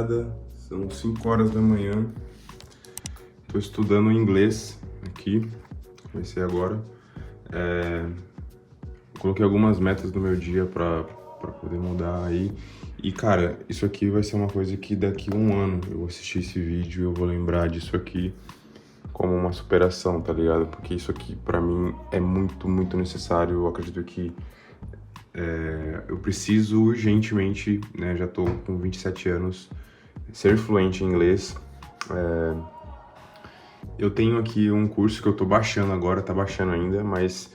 rapaziada, são 5 horas da manhã, tô estudando inglês aqui, comecei agora, coloquei algumas metas no meu dia pra poder mudar aí, e cara, isso aqui vai ser uma coisa que daqui a um ano eu vou assistir esse vídeo e eu vou lembrar disso aqui como uma superação, tá ligado? Porque isso aqui pra mim é muito, muito necessário, eu acredito que eu preciso urgentemente, né, já tô com 27 anos, ser fluente em inglês. Eu tenho aqui um curso que eu tô baixando agora, tá baixando ainda, mas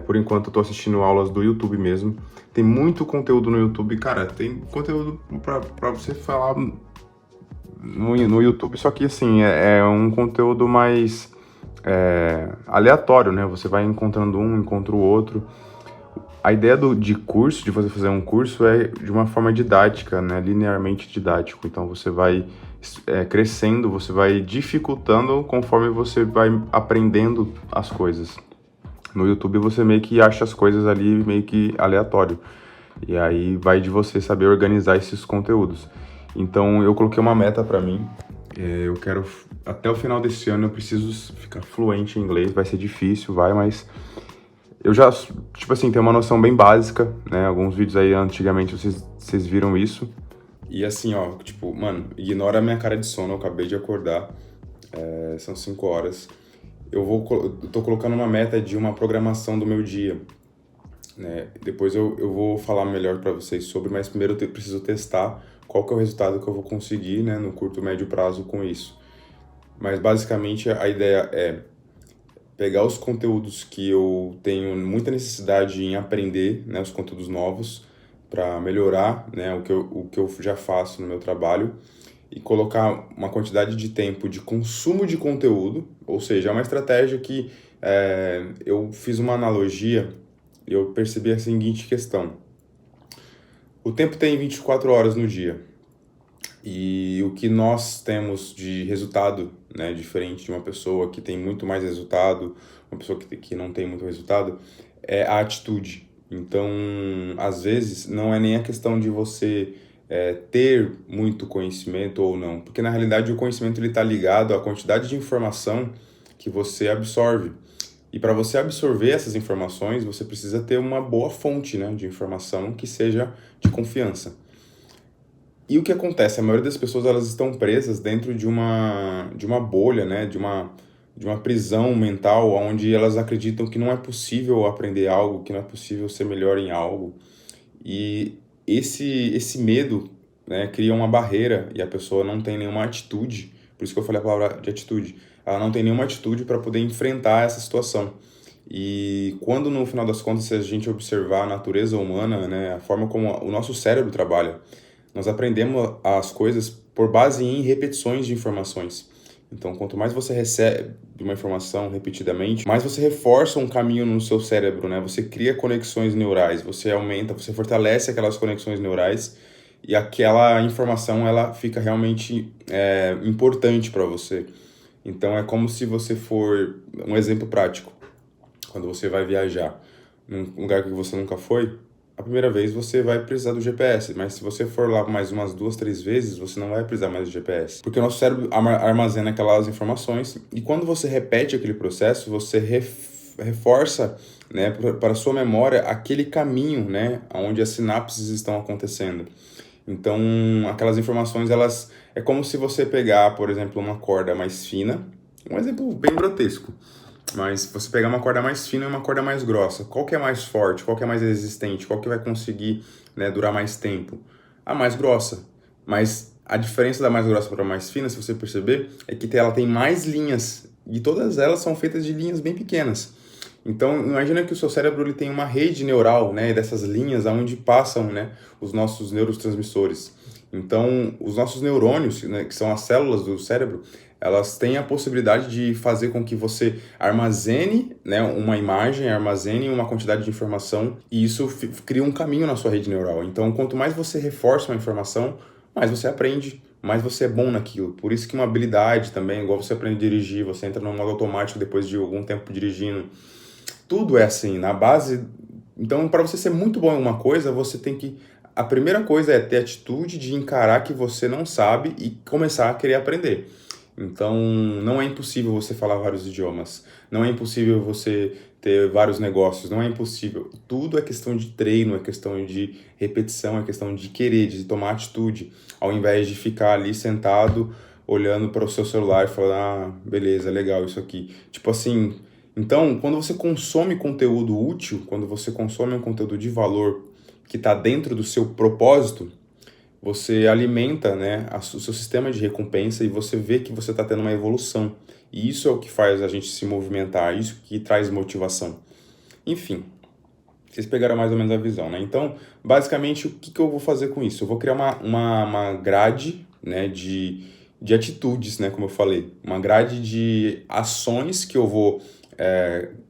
por enquanto eu tô assistindo aulas do YouTube mesmo. Tem muito conteúdo no YouTube, cara, tem conteúdo pra você falar no YouTube, só que assim, é um conteúdo mais aleatório, né? Você vai encontrando um, encontra o outro. A ideia de curso, de você fazer um curso, é de uma forma didática, né? Linearmente didático. Então você vai crescendo, você vai dificultando conforme você vai aprendendo as coisas. No YouTube você meio que acha as coisas ali meio que aleatório. E aí vai de você saber organizar esses conteúdos. Então eu coloquei uma meta pra mim. Eu quero, até o final desse ano, eu preciso ficar fluente em inglês. Vai ser difícil, mas eu já, tipo assim, tenho uma noção bem básica, né? Alguns vídeos aí antigamente vocês viram isso. E assim, ó, tipo, mano, ignora a minha cara de sono, eu acabei de acordar, são 5 horas. Eu tô colocando uma meta de uma programação do meu dia, né? Depois eu vou falar melhor pra vocês sobre, mas primeiro eu preciso testar qual que é o resultado que eu vou conseguir, né, no curto, médio prazo com isso. Mas basicamente a ideia é pegar os conteúdos que eu tenho muita necessidade em aprender, né, os conteúdos novos, para melhorar, né, o que eu já faço no meu trabalho, e colocar uma quantidade de tempo de consumo de conteúdo, ou seja, é uma estratégia que eu fiz uma analogia e eu percebi a seguinte questão. O tempo tem 24 horas no dia, e o que nós temos de resultado, né, diferente de uma pessoa que tem muito mais resultado, uma pessoa que não tem muito resultado, é a atitude. Então, às vezes, não é nem a questão de você ter muito conhecimento ou não, porque na realidade o conhecimento está ligado à quantidade de informação que você absorve. E para você absorver essas informações, você precisa ter uma boa fonte, né, de informação que seja de confiança. E o que acontece? A maioria das pessoas elas estão presas dentro de uma bolha, né? De uma prisão mental, onde elas acreditam que não é possível aprender algo, que não é possível ser melhor em algo. E esse medo, né, cria uma barreira e a pessoa não tem nenhuma atitude. Por isso que eu falei a palavra de atitude. Ela não tem nenhuma atitude para poder enfrentar essa situação. E quando, no final das contas, se a gente observar a natureza humana, né, a forma como o nosso cérebro trabalha, nós aprendemos as coisas por base em repetições de informações. Então, quanto mais você recebe uma informação repetidamente, mais você reforça um caminho no seu cérebro, né? Você cria conexões neurais, você aumenta, você fortalece aquelas conexões neurais e aquela informação ela fica realmente importante para você. Então, é como se você for um exemplo prático. Quando você vai viajar num lugar que você nunca foi, a primeira vez você vai precisar do GPS, mas se você for lá mais umas 2, 3 vezes, você não vai precisar mais do GPS. Porque o nosso cérebro armazena aquelas informações e quando você repete aquele processo, você reforça, né, para a sua memória aquele caminho, né, onde as sinapses estão acontecendo. Então, aquelas informações, elas é como se você pegar, por exemplo, uma corda mais fina, um exemplo bem grotesco. Mas você pegar uma corda mais fina e uma corda mais grossa, qual que é mais forte, qual que é mais resistente, qual que vai conseguir, né, durar mais tempo? A mais grossa. Mas a diferença da mais grossa para a mais fina, se você perceber, é que ela tem mais linhas e todas elas são feitas de linhas bem pequenas. Então, imagina que o seu cérebro ele tem uma rede neural, né, dessas linhas aonde passam, né, os nossos neurotransmissores. Então, os nossos neurônios, né, que são as células do cérebro, elas têm a possibilidade de fazer com que você armazene, né, uma imagem, armazene uma quantidade de informação e isso cria um caminho na sua rede neural. Então, quanto mais você reforça uma informação, mais você aprende, mais você é bom naquilo. Por isso que uma habilidade também, igual você aprende a dirigir, você entra no modo automático depois de algum tempo dirigindo. Tudo é assim, na base. Então, para você ser muito bom em uma coisa, você tem que a primeira coisa é ter atitude de encarar que você não sabe e começar a querer aprender. Então, não é impossível você falar vários idiomas, não é impossível você ter vários negócios, não é impossível. Tudo é questão de treino, é questão de repetição, é questão de querer, de tomar atitude, ao invés de ficar ali sentado olhando para o seu celular e falar, ah, beleza, legal isso aqui. Tipo assim, então, quando você consome conteúdo útil, quando você consome um conteúdo de valor que está dentro do seu propósito, você alimenta, né, o seu sistema de recompensa e você vê que você está tendo uma evolução. E isso é o que faz a gente se movimentar, isso que traz motivação. Enfim, vocês pegaram mais ou menos a visão, né? Então, basicamente, o que eu vou fazer com isso? Eu vou criar uma grade, né, de atitudes, né, como eu falei. Uma grade de ações que eu vou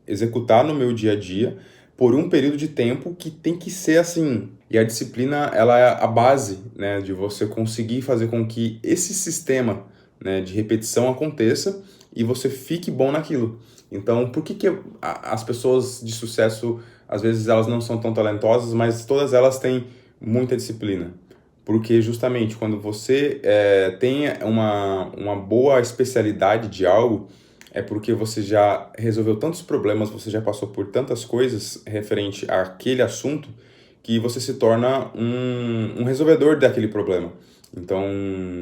executar no meu dia a dia por um período de tempo que tem que ser assim. E a disciplina, ela é a base, né, de você conseguir fazer com que esse sistema, né, de repetição aconteça e você fique bom naquilo. Então, por que as pessoas de sucesso, às vezes, elas não são tão talentosas, mas todas elas têm muita disciplina? Porque justamente quando você tem uma boa especialidade de algo, é porque você já resolveu tantos problemas, você já passou por tantas coisas referente àquele assunto, que você se torna um resolvedor daquele problema. Então,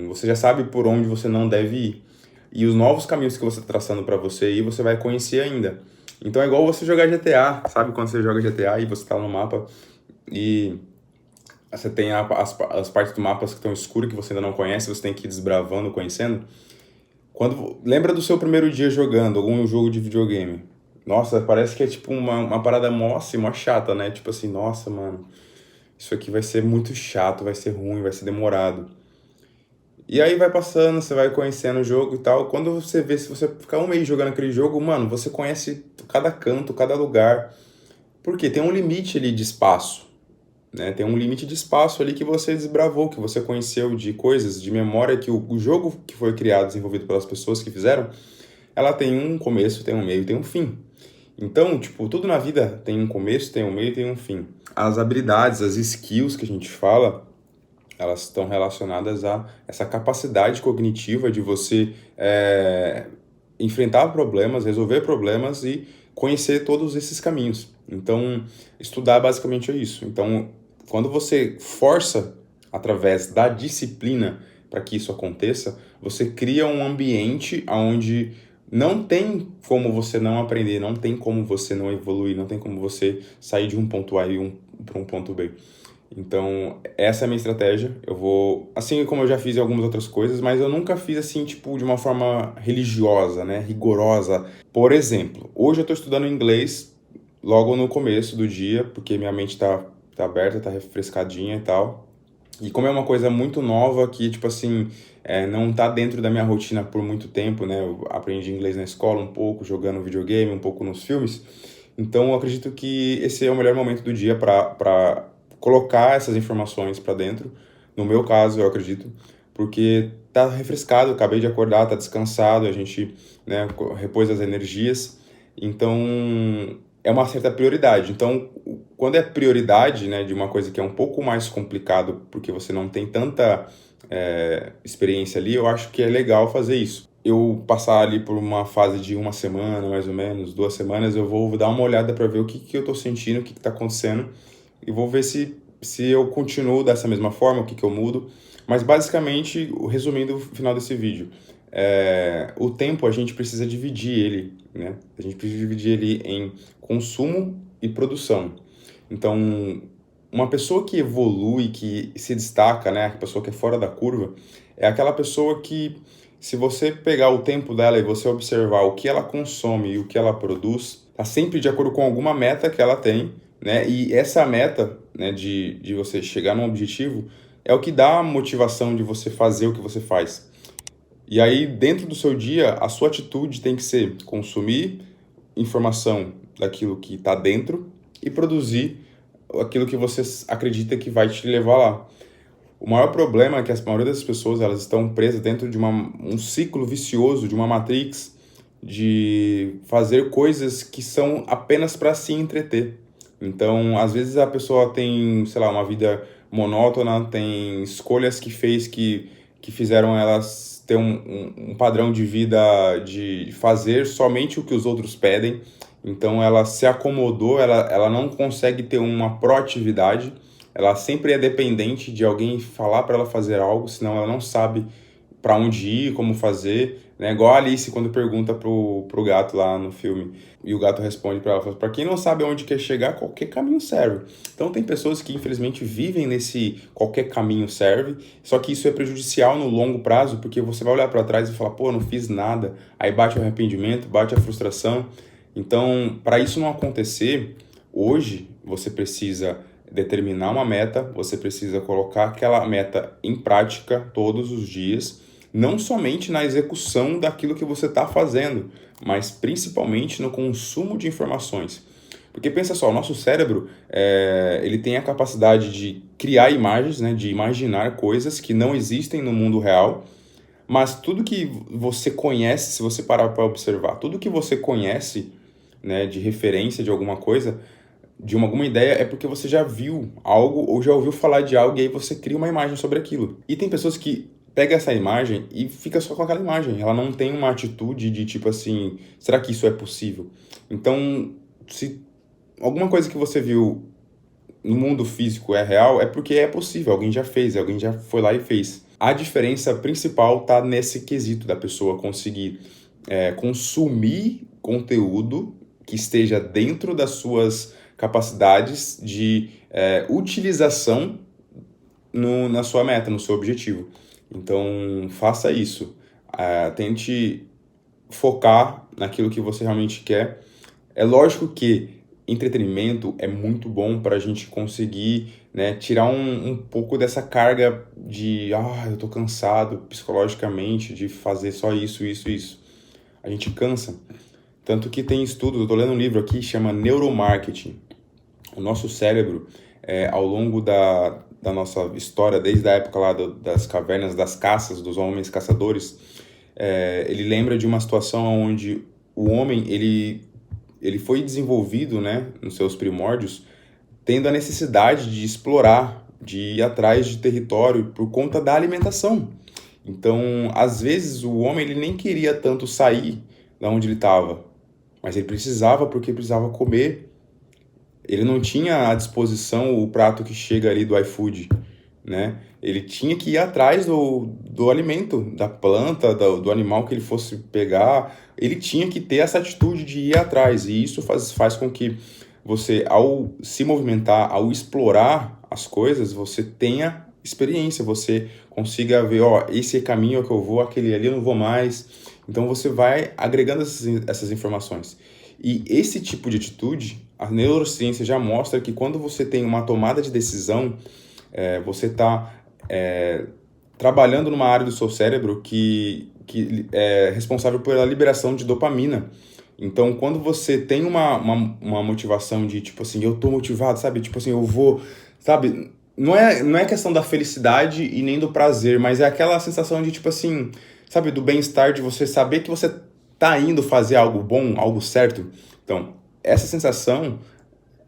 você já sabe por onde você não deve ir. E os novos caminhos que você está traçando para você ir, você vai conhecer ainda. Então, é igual você jogar GTA, sabe? Quando você joga GTA e você está no mapa e você tem as partes do mapa que estão escuras, que você ainda não conhece, você tem que ir desbravando, conhecendo. Lembra do seu primeiro dia jogando algum jogo de videogame? Nossa, parece que é tipo uma parada mó, assim, mó chata, né? Tipo assim, nossa, mano, isso aqui vai ser muito chato, vai ser ruim, vai ser demorado. E aí vai passando, você vai conhecendo o jogo e tal. Quando você vê, se você ficar um mês jogando aquele jogo, mano, você conhece cada canto, cada lugar. Porque tem um limite ali de espaço, né? Tem um limite de espaço ali que você desbravou, que você conheceu de coisas, de memória, que o jogo que foi criado, desenvolvido pelas pessoas que fizeram, ela tem um começo, tem um meio, tem um fim. Então, tipo, tudo na vida tem um começo, tem um meio, tem um fim. As habilidades, as skills que a gente fala, elas estão relacionadas a essa capacidade cognitiva de você enfrentar problemas, resolver problemas e conhecer todos esses caminhos. Então, estudar basicamente é isso. Então, quando você força através da disciplina para que isso aconteça, você cria um ambiente onde não tem como você não aprender, não tem como você não evoluir, não tem como você sair de um ponto A para um ponto B. Então, essa é a minha estratégia. Eu vou, assim como eu já fiz algumas outras coisas, mas eu nunca fiz assim, tipo, de uma forma religiosa, né, rigorosa. Por exemplo, hoje eu estou estudando inglês logo no começo do dia, porque minha mente tá aberta, tá refrescadinha e tal. E como é uma coisa muito nova que, tipo assim, não tá dentro da minha rotina por muito tempo, né? Eu aprendi inglês na escola um pouco, jogando videogame, um pouco nos filmes. Então, eu acredito que esse é o melhor momento do dia para colocar essas informações para dentro. No meu caso, eu acredito, porque tá refrescado, acabei de acordar, tá descansado, a gente, né, repôs as energias. Então, é uma certa prioridade. Então, quando é prioridade, né, de uma coisa que é um pouco mais complicado, porque você não tem tanta experiência ali, eu acho que é legal fazer isso. Eu passar ali por uma fase de uma semana, mais ou menos, 2 semanas, eu vou dar uma olhada para ver o que eu tô sentindo, o que tá acontecendo, e vou ver se eu continuo dessa mesma forma, o que eu mudo. Mas basicamente, resumindo o final desse vídeo, o tempo a gente precisa dividir ele, né? A gente precisa dividir ele em consumo e produção. Então, uma pessoa que evolui, que se destaca, né? A pessoa que é fora da curva, é aquela pessoa que, se você pegar o tempo dela e você observar o que ela consome e o que ela produz, está sempre de acordo com alguma meta que ela tem, né? E essa meta, né, de você chegar num objetivo, é o que dá a motivação de você fazer o que você faz. E aí, dentro do seu dia, a sua atitude tem que ser consumir informação daquilo que está dentro e produzir aquilo que você acredita que vai te levar lá. O maior problema é que a maioria das pessoas elas estão presas dentro de um ciclo vicioso, de uma matrix, de fazer coisas que são apenas para se entreter. Então, às vezes a pessoa tem, sei lá, uma vida monótona, tem escolhas que fez que fizeram elas ter um padrão de vida de fazer somente o que os outros pedem. Então ela se acomodou, ela não consegue ter uma proatividade, ela sempre é dependente de alguém falar para ela fazer algo, senão ela não sabe para onde ir, como fazer, né? Igual a Alice quando pergunta pro gato lá no filme, e o gato responde para ela, para quem não sabe aonde quer chegar, qualquer caminho serve. Então tem pessoas que infelizmente vivem nesse qualquer caminho serve, só que isso é prejudicial no longo prazo, porque você vai olhar para trás e falar, pô, não fiz nada, aí bate o arrependimento, bate a frustração. Então, para isso não acontecer, hoje você precisa determinar uma meta, você precisa colocar aquela meta em prática todos os dias, não somente na execução daquilo que você está fazendo, mas principalmente no consumo de informações. Porque pensa só, o nosso cérebro ele tem a capacidade de criar imagens, né, de imaginar coisas que não existem no mundo real, mas tudo que você conhece, se você parar para observar, tudo que você conhece, né, de referência de alguma coisa, de alguma ideia, é porque você já viu algo ou já ouviu falar de algo e aí você cria uma imagem sobre aquilo. E tem pessoas que pegam essa imagem e fica só com aquela imagem. Ela não tem uma atitude de tipo assim, será que isso é possível? Então, se alguma coisa que você viu no mundo físico é real, é porque é possível, alguém já fez, alguém já foi lá e fez. A diferença principal está nesse quesito da pessoa conseguir consumir conteúdo que esteja dentro das suas capacidades de utilização na sua meta, no seu objetivo. Então, faça isso. Tente focar naquilo que você realmente quer. É lógico que entretenimento é muito bom para a gente conseguir, né, tirar um pouco dessa carga de eu tô cansado psicologicamente de fazer só isso. A gente cansa. Tanto que tem estudos, eu tô lendo um livro aqui, chama Neuromarketing. O nosso cérebro, ao longo da nossa história, desde a época lá das cavernas, das caças, dos homens caçadores, ele lembra de uma situação onde o homem, ele foi desenvolvido, né, nos seus primórdios, tendo a necessidade de explorar, de ir atrás de território por conta da alimentação. Então, às vezes, o homem ele nem queria tanto sair da onde ele estava, mas ele precisava porque precisava comer. Ele não tinha à disposição o prato que chega ali do iFood, né? Ele tinha que ir atrás do alimento, da planta, do animal que ele fosse pegar. Ele tinha que ter essa atitude de ir atrás. E isso faz com que você, ao se movimentar, ao explorar as coisas, você tenha experiência. Você consiga ver, esse caminho é que eu vou, aquele ali eu não vou mais. Então você vai agregando essas informações. E esse tipo de atitude, a neurociência já mostra que quando você tem uma tomada de decisão, você está trabalhando numa área do seu cérebro que é responsável pela liberação de dopamina. Então, quando você tem uma motivação de, tipo assim, eu tô motivado, sabe? Tipo assim, eu vou, sabe? Não é questão da felicidade e nem do prazer, mas é aquela sensação de, tipo assim, sabe? Do bem-estar, de você saber que você tá indo fazer algo bom, algo certo. Então, essa sensação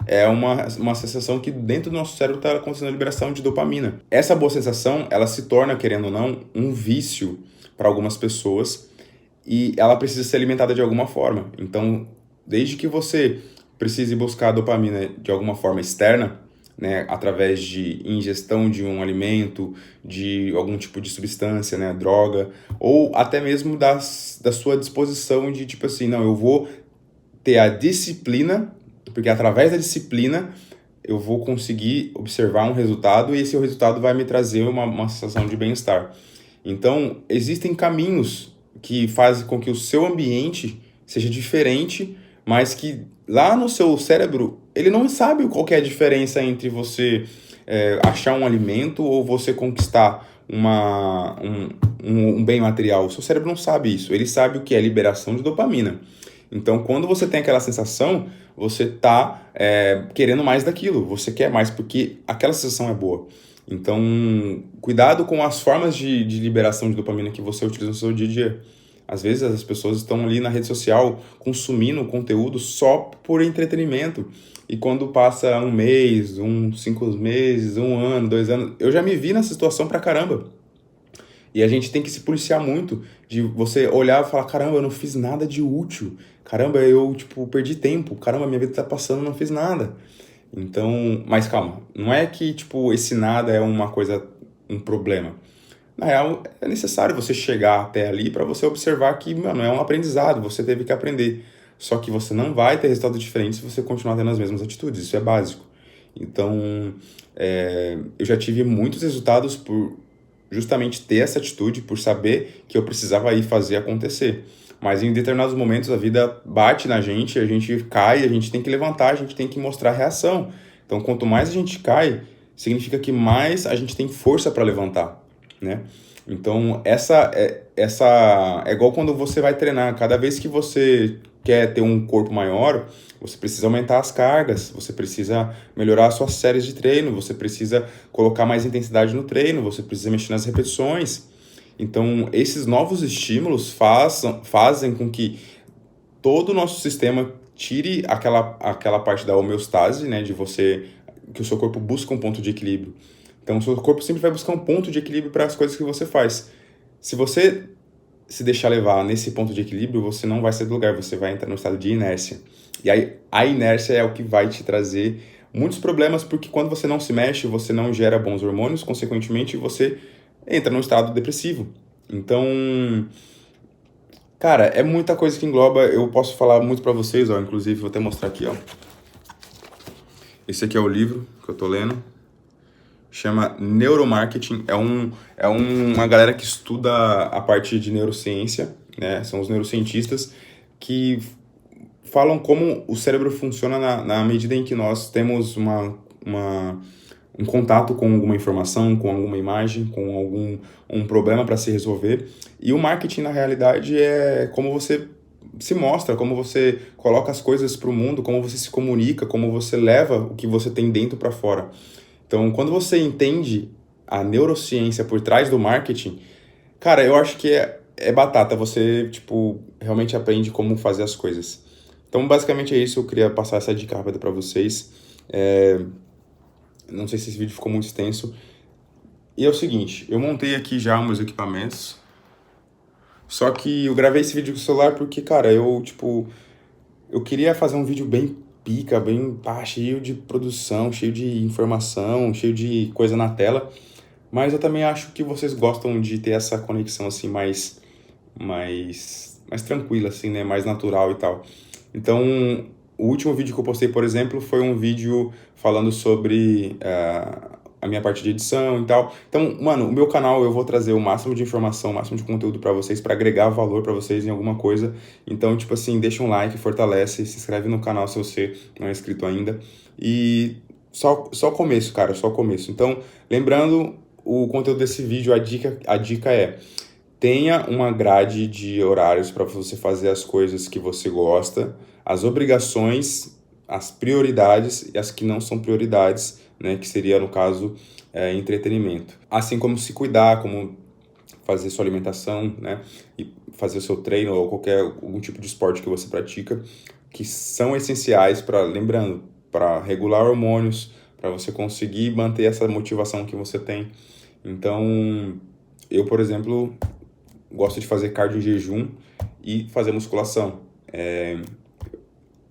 é uma sensação que dentro do nosso cérebro está acontecendo a liberação de dopamina. Essa boa sensação, ela se torna, querendo ou não, um vício para algumas pessoas e ela precisa ser alimentada de alguma forma. Então, desde que você precise buscar a dopamina de alguma forma externa, né, através de ingestão de um alimento, de algum tipo de substância, né, droga, ou até mesmo da sua disposição de tipo assim, não, eu vou ter a disciplina, porque através da disciplina eu vou conseguir observar um resultado e esse resultado vai me trazer uma sensação de bem-estar. Então, existem caminhos que fazem com que o seu ambiente seja diferente, mas que lá no seu cérebro, ele não sabe qual que é a diferença entre você achar um alimento ou você conquistar um bem material. O seu cérebro não sabe isso, ele sabe o que é liberação de dopamina. Então, quando você tem aquela sensação, você está querendo mais daquilo, você quer mais porque aquela sensação é boa. Então, cuidado com as formas de liberação de dopamina que você utiliza no seu dia a dia. Às vezes as pessoas estão ali na rede social consumindo conteúdo só por entretenimento. E quando passa um mês, 5 meses, 1 ano, 2 anos, eu já me vi nessa situação pra caramba. E a gente tem que se policiar muito de você olhar e falar, caramba, eu não fiz nada de útil. Caramba, eu, tipo, perdi tempo. Caramba, minha vida tá passando, eu não fiz nada. Então, mas calma, não é que, tipo, esse nada é uma coisa, um problema. Na real, é necessário você chegar até ali para você observar que, mano, é um aprendizado, você teve que aprender. Só que você não vai ter resultado diferente se você continuar tendo as mesmas atitudes, isso é básico. Então, eu já tive muitos resultados por justamente ter essa atitude, por saber que eu precisava ir fazer acontecer. Mas em determinados momentos a vida bate na gente, a gente cai, a gente tem que levantar, a gente tem que mostrar reação. Então, quanto mais a gente cai, significa que mais a gente tem força para levantar, né? Então, essa é igual quando você vai treinar. Cada vez que você quer ter um corpo maior, você precisa aumentar as cargas, você precisa melhorar as suas séries de treino, você precisa colocar mais intensidade no treino, você precisa mexer nas repetições. Então, esses novos estímulos fazem com que todo o nosso sistema tire aquela parte da homeostase, né, de você, que o seu corpo busca um ponto de equilíbrio. Então, o seu corpo sempre vai buscar um ponto de equilíbrio para as coisas que você faz. Se você se deixar levar nesse ponto de equilíbrio, você não vai sair do lugar, você vai entrar no estado de inércia. E aí, a inércia é o que vai te trazer muitos problemas, porque quando você não se mexe, você não gera bons hormônios, consequentemente, você entra num estado depressivo. Então, cara, é muita coisa que engloba, eu posso falar muito pra vocês, ó, inclusive vou até mostrar aqui, ó. Esse aqui é o livro que eu tô lendo, chama Neuromarketing, é uma galera que estuda a parte de neurociência, né, são os neurocientistas que falam como o cérebro funciona na medida em que nós temos um contato com alguma informação, com alguma imagem, com um problema para se resolver. E o marketing, na realidade, é como você se mostra, como você coloca as coisas para o mundo, como você se comunica, como você leva o que você tem dentro para fora. Então, quando você entende a neurociência por trás do marketing, cara, eu acho que é batata. Você, tipo, realmente aprende como fazer as coisas. Então, basicamente é isso. Eu queria passar essa dica rápida para vocês. Não sei se esse vídeo ficou muito extenso. E é o seguinte, eu montei aqui já meus equipamentos. Só que eu gravei esse vídeo com o celular porque, cara, eu queria fazer um vídeo bem pica, bem cheio de produção, cheio de informação, cheio de coisa na tela. Mas eu também acho que vocês gostam de ter essa conexão assim mais tranquila, assim, né? Mais natural e tal. Então, o último vídeo que eu postei, por exemplo, foi um vídeo falando sobre a minha parte de edição e tal. Então, mano, o meu canal eu vou trazer o máximo de informação, o máximo de conteúdo pra vocês, pra agregar valor pra vocês em alguma coisa. Então, tipo assim, deixa um like, fortalece, se inscreve no canal se você não é inscrito ainda. E só começo, cara, só começo. Então, lembrando o conteúdo desse vídeo, a dica é: tenha uma grade de horários para você fazer as coisas que você gosta, as obrigações, as prioridades e as que não são prioridades, né, que seria, no caso, entretenimento. Assim como se cuidar, como fazer sua alimentação, né, e fazer o seu treino ou algum tipo de esporte que você pratica, que são essenciais lembrando, para regular hormônios, para você conseguir manter essa motivação que você tem. Então, eu, por exemplo, gosto de fazer cardio em jejum e fazer musculação.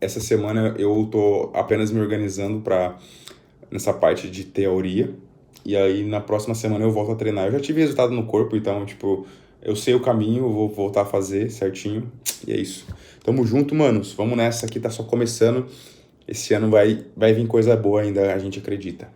Essa semana eu tô apenas me organizando nessa parte de teoria, e aí na próxima semana eu volto a treinar. Eu já tive resultado no corpo, então, tipo, eu sei o caminho, eu vou voltar a fazer certinho, e é isso. Tamo junto, manos, vamos nessa, aqui tá só começando. Esse ano vai vir coisa boa ainda, a gente acredita.